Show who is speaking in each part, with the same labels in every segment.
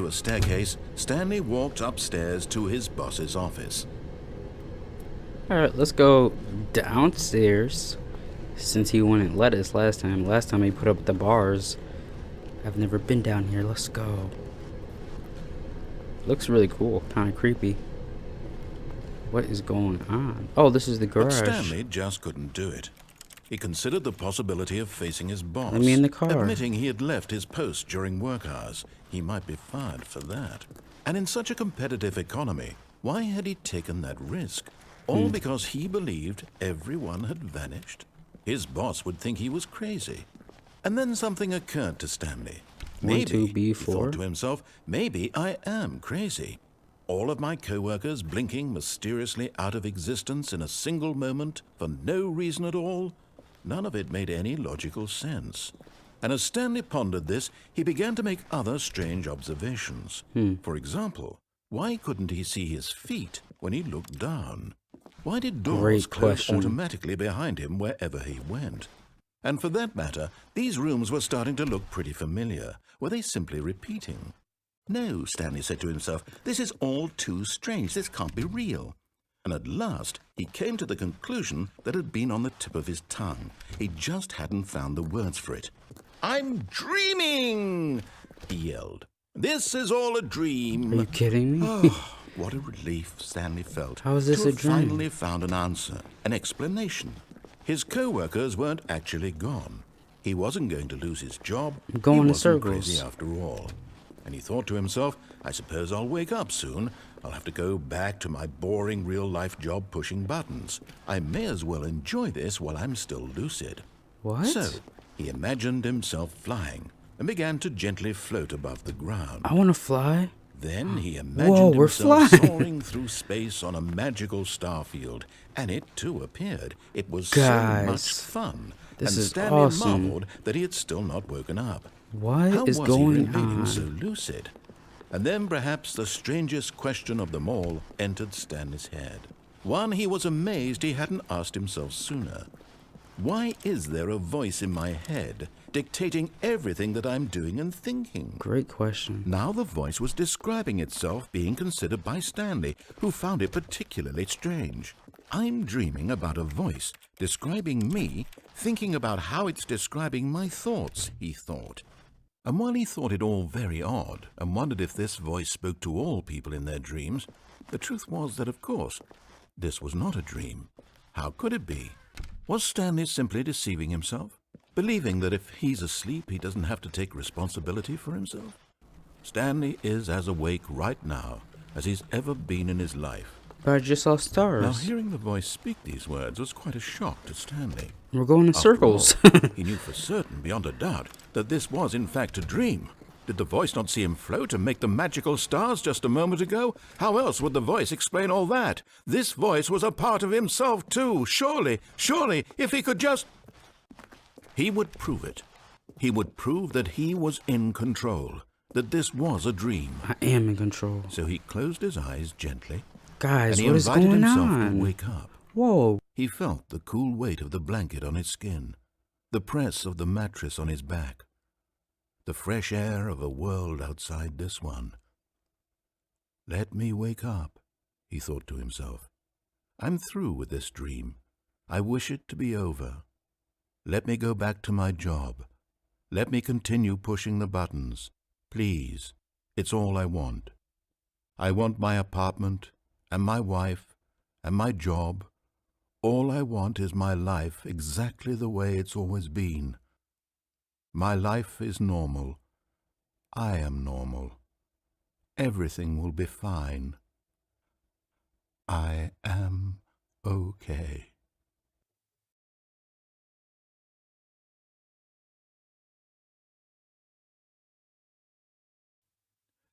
Speaker 1: through a staircase, Stanley walked upstairs to his boss's office.
Speaker 2: Alright, let's go downstairs. Since he wouldn't let us last time. Last time he put up the bars. I've never been down here. Let's go. Looks really cool. Kind of creepy. What is going on? Oh, this is the garage.
Speaker 1: But Stanley just couldn't do it. He considered the possibility of facing his boss.
Speaker 2: Let me in the car.
Speaker 1: Admitting he had left his post during work hours. He might be fired for that. And in such a competitive economy, why had he taken that risk? All because he believed everyone had vanished? His boss would think he was crazy. And then something occurred to Stanley. Maybe, he thought to himself, maybe I am crazy. All of my co-workers blinking mysteriously out of existence in a single moment for no reason at all? None of it made any logical sense. And as Stanley pondered this, he began to make other strange observations. For example, why couldn't he see his feet when he looked down? Why did doors close automatically behind him wherever he went? And for that matter, these rooms were starting to look pretty familiar. Were they simply repeating? No, Stanley said to himself, this is all too strange. This can't be real. And at last, he came to the conclusion that had been on the tip of his tongue. He just hadn't found the words for it. I'm dreaming, he yelled. This is all a dream.
Speaker 2: Are you kidding me?
Speaker 1: Oh, what a relief Stanley felt.
Speaker 2: How is this a dream?
Speaker 1: Finally found an answer, an explanation. His co-workers weren't actually gone. He wasn't going to lose his job.
Speaker 2: Going in circles.
Speaker 1: Crazy after all. And he thought to himself, I suppose I'll wake up soon. I'll have to go back to my boring real-life job pushing buttons. I may as well enjoy this while I'm still lucid.
Speaker 2: What?
Speaker 1: So, he imagined himself flying and began to gently float above the ground.
Speaker 2: I want to fly.
Speaker 1: Then he imagined himself soaring through space on a magical star field, and it too appeared. It was so much fun.
Speaker 2: This is
Speaker 1: Stanley
Speaker 2: awesome.
Speaker 1: marveled that he had still not woken up.
Speaker 2: What is going on?
Speaker 1: So lucid? And then perhaps the strangest question of them all entered Stanley's head. One he was amazed he hadn't asked himself sooner. Why is there a voice in my head dictating everything that I'm doing and thinking?
Speaker 2: Great question.
Speaker 1: Now the voice was describing itself being considered by Stanley, who found it particularly strange. I'm dreaming about a voice describing me, thinking about how it's describing my thoughts, he thought. And while he thought it all very odd and wondered if this voice spoke to all people in their dreams, the truth was that, of course, this was not a dream. How could it be? Was Stanley simply deceiving himself, believing that if he's asleep, he doesn't have to take responsibility for himself? Stanley is as awake right now as he's ever been in his life.
Speaker 2: But I just saw stars.
Speaker 1: Now, hearing the voice speak these words was quite a shock to Stanley.
Speaker 2: We're going in circles.
Speaker 1: He knew for certain, beyond a doubt, that this was in fact a dream. Did the voice not see him float and make the magical stars just a moment ago? How else would the voice explain all that? This voice was a part of himself too. Surely, if he could just... He would prove it. He would prove that he was in control, that this was a dream.
Speaker 2: I am in control.
Speaker 1: So he closed his eyes gently.
Speaker 2: Guys,
Speaker 1: and
Speaker 2: what is going on?
Speaker 1: To wake up.
Speaker 2: Whoa.
Speaker 1: He felt the cool weight of the blanket on his skin, the press of the mattress on his back, the fresh air of a world outside this one. Let me wake up, he thought to himself. I'm through with this dream. I wish it to be over. Let me go back to my job. Let me continue pushing the buttons. Please, it's all I want. I want my apartment and my wife and my job. All I want is my life exactly the way it's always been. My life is normal. I am normal. Everything will be fine. I am okay.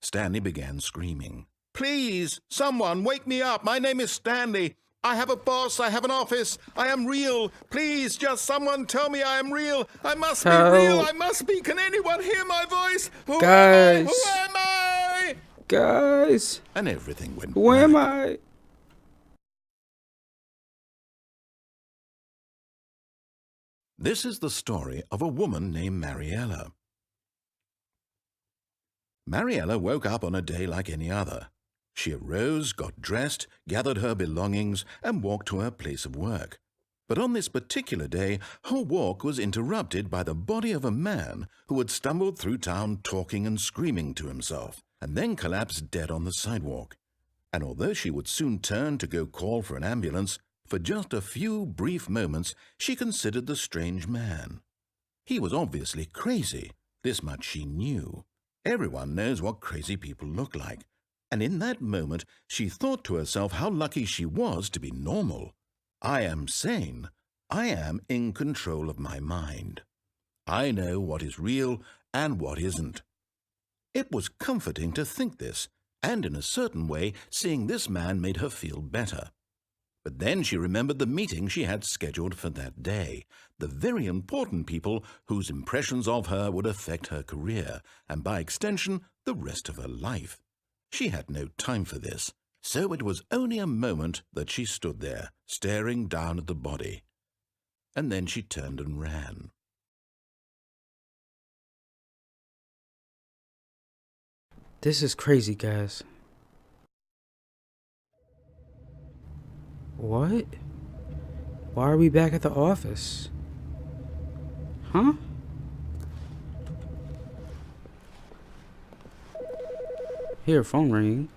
Speaker 1: Stanley began screaming. Please, someone, wake me up. My name is Stanley. I have a boss. I have an office. I am real. Please, just someone tell me I am real. I must be real. I must be. Can anyone hear my voice?
Speaker 2: Guys.
Speaker 1: Who am I?
Speaker 2: Guys.
Speaker 1: And everything went
Speaker 2: Who am I?
Speaker 1: This is the story of a woman named Mariella. Mariella woke up on a day like any other. She arose, got dressed, gathered her belongings, and walked to her place of work. But on this particular day, her walk was interrupted by the body of a man who had stumbled through town talking and screaming to himself, and then collapsed dead on the sidewalk. And although she would soon turn to go call for an ambulance, for just a few brief moments she considered the strange man. He was obviously crazy, this much she knew. Everyone knows what crazy people look like. And in that moment she thought to herself how lucky she was to be normal. I am sane. I am in control of my mind. I know what is real and what isn't. It was comforting to think this, and in a certain way, seeing this man made her feel better. But then she remembered the meeting she had scheduled for that day, the very important people whose impressions of her would affect her career, and by extension, the rest of her life. She had no time for this. So it was only a moment that she stood there, staring down at the body. And then she turned and ran.
Speaker 2: This is crazy, guys. What? Why are we back at the office? Huh? Here, phone ring.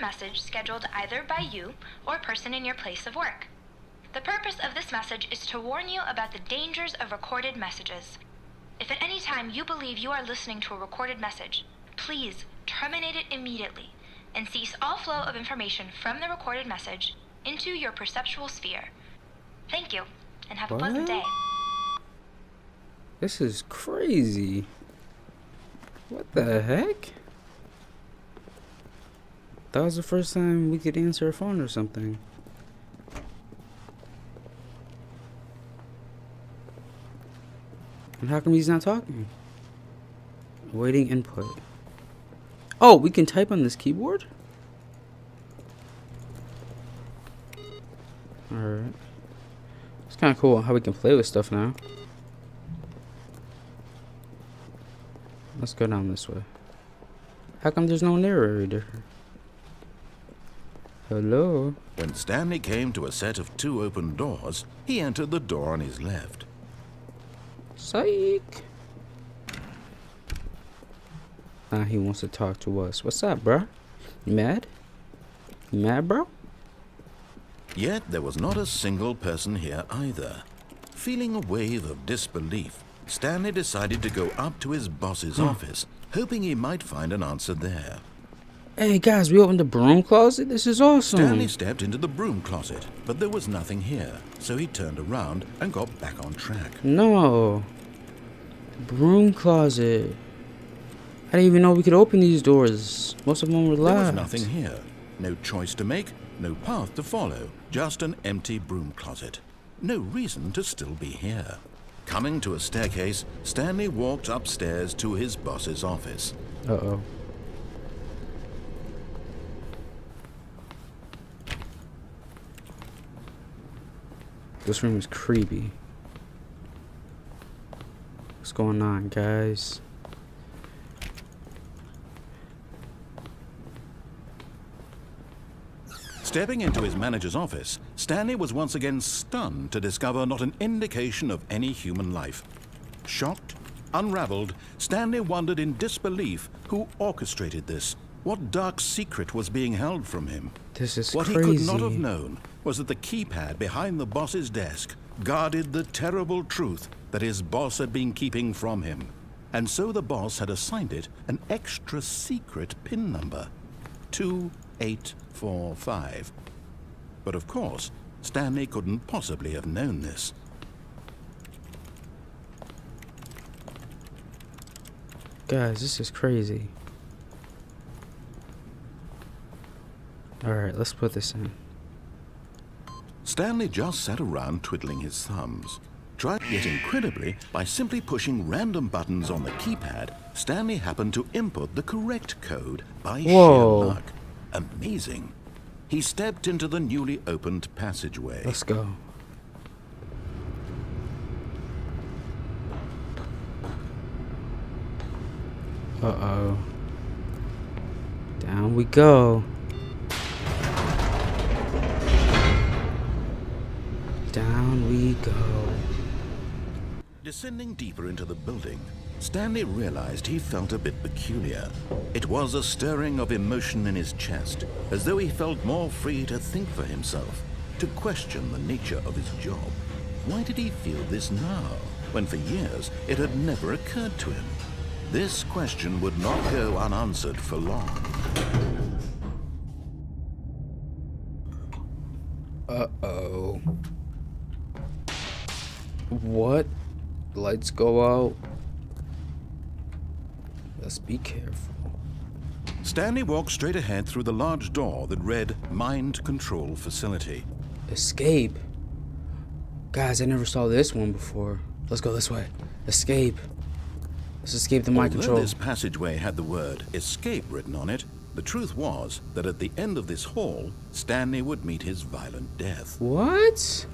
Speaker 3: Message scheduled either by you or a person in your place of work. The purpose of this message is to warn you about the dangers of recorded messages. If at any time you believe you are listening to a recorded message, please terminate it immediately and cease all flow of information from the recorded message into your perceptual sphere. Thank you, and have a pleasant day.
Speaker 2: This is crazy. What the heck? That was the first time we could answer a phone or something. And how come he's not talking? Awaiting input. Oh, we can type on this keyboard? Alright. It's kind of cool how we can play with stuff now. Let's go down this way. How come there's no narrator? Hello?
Speaker 1: When Stanley came to a set of 2 open doors, he entered the door on his left.
Speaker 2: Psych. Now he wants to talk to us. What's up, bro? You mad? You mad, bro?
Speaker 1: Yet there was not a single person here either. Feeling a wave of disbelief, Stanley decided to go up to his boss's office, hoping he might find an answer there.
Speaker 2: Hey guys, we opened the broom closet? This is awesome.
Speaker 1: Stanley stepped into the broom closet, but there was nothing here, so he turned around and got back on track.
Speaker 2: No. Broom closet. I didn't even know we could open these doors. Most of them were locked.
Speaker 1: There was nothing here. No choice to make, no path to follow, just an empty broom closet. No reason to still be here. Coming to a staircase, Stanley walked upstairs to his boss's office.
Speaker 2: Uh-oh. This room is creepy. What's going on, guys?
Speaker 1: Stepping into his manager's office, Stanley was once again stunned to discover not an indication of any human life. Shocked, unraveled, Stanley wondered in disbelief who orchestrated this. What dark secret was being held from him?
Speaker 2: This is
Speaker 1: What
Speaker 2: crazy.
Speaker 1: he could not have known was that the keypad behind the boss's desk guarded the terrible truth that his boss had been keeping from him. And so the boss had assigned it an extra secret PIN number, 2845. But of course, Stanley couldn't possibly have known this.
Speaker 2: Guys, this is crazy. Alright, let's put this in.
Speaker 1: Stanley just sat around twiddling his thumbs. Yet incredibly, by simply pushing random buttons on the keypad, Stanley happened to input the correct code by sheer luck. Amazing. He stepped into the newly opened passageway.
Speaker 2: Let's go. Uh-oh. Down we go. Down we go.
Speaker 1: Descending deeper into the building, Stanley realized he felt a bit peculiar. It was a stirring of emotion in his chest, as though he felt more free to think for himself, to question the nature of his job. Why did he feel this now, when for years it had never occurred to him? This question would not go unanswered for long.
Speaker 2: Uh-oh. What? Lights go out. Let's be careful.
Speaker 1: Stanley walked straight ahead through the large door that read Mind Control Facility.
Speaker 2: Escape. Guys, I never saw this one before. Let's go this way. Escape. Let's escape the mind control.
Speaker 1: Although this passageway had the word escape written on it, the truth was that at the end of this hall, Stanley would meet his violent death.
Speaker 2: What?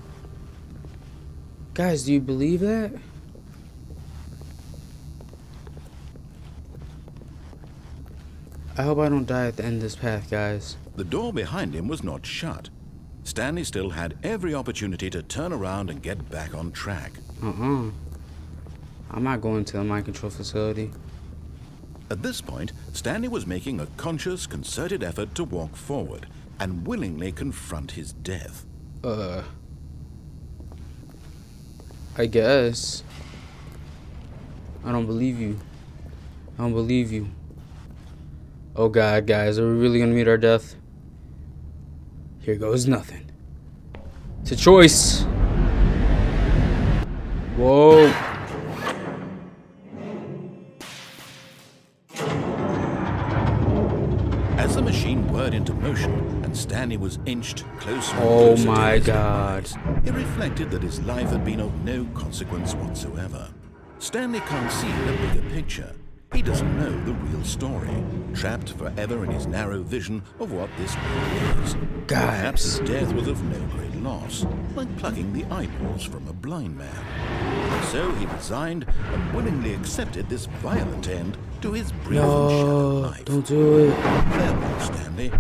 Speaker 2: Guys, do you believe that? I hope I don't die at the end of this path, guys.
Speaker 1: The door behind him was not shut. Stanley still had every opportunity to turn around and get back on track.
Speaker 2: I'm not going to the mind control facility.
Speaker 1: At this point, Stanley was making a conscious, concerted effort to walk forward and willingly confront his death.
Speaker 2: I guess. I don't believe you. I don't believe you. Oh God, guys, are we really gonna meet our death? Here goes nothing. It's a choice. Whoa.
Speaker 1: As the machine whirred into motion and Stanley was inched closer and
Speaker 2: Oh
Speaker 1: closer
Speaker 2: my
Speaker 1: to his
Speaker 2: God.
Speaker 1: demise, it reflected that his life had been of no consequence whatsoever. Stanley can't see the bigger picture. He doesn't know the real story, trapped forever in his narrow vision of what this world is. Perhaps his death was of no great loss, like plucking the eyeballs from a blind man. So he resigned and willingly accepted this violent end to his brief and shallow life.
Speaker 2: Don't do it.
Speaker 1: Farewell, Stanley.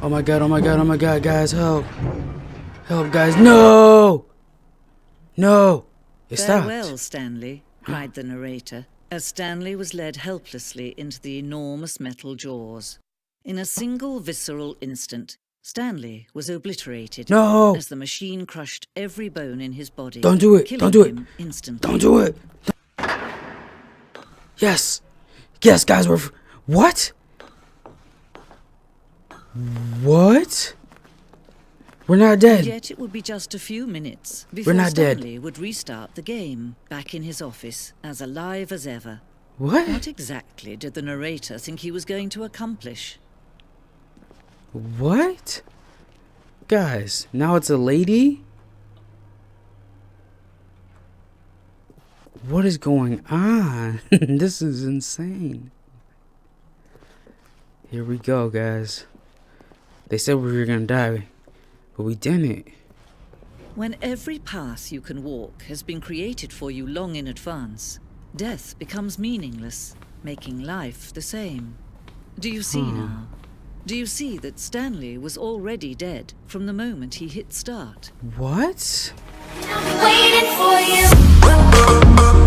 Speaker 2: Oh my God, oh my God, oh my God, guys, help. Help, guys. No! No! It stopped.
Speaker 4: Farewell, Stanley, cried the narrator, as Stanley was led helplessly into the enormous metal jaws. In a single visceral instant, Stanley was obliterated
Speaker 2: No!
Speaker 4: as the machine crushed every bone in his body.
Speaker 2: Don't do it.
Speaker 4: Killing
Speaker 2: Don't do it.
Speaker 4: him instantly.
Speaker 2: Don't do it. Yes. Yes, guys, we're... What? What? We're not dead.
Speaker 4: Yet it would be just a few minutes
Speaker 2: We're
Speaker 4: before
Speaker 2: not dead.
Speaker 4: Stanley would restart the game, back in his office, as alive as ever.
Speaker 2: What?
Speaker 4: What exactly did the narrator think he was going to accomplish?
Speaker 2: What? Guys, now it's a lady? What is going on? This is insane. Here we go, guys. They said we were gonna die, but we didn't.
Speaker 4: When every path you can walk has been created for you long in advance, death becomes meaningless, making life the same. Do you see now? Do you see that Stanley was already dead from the moment he hit start?
Speaker 2: What?
Speaker 5: I'll be waiting for you.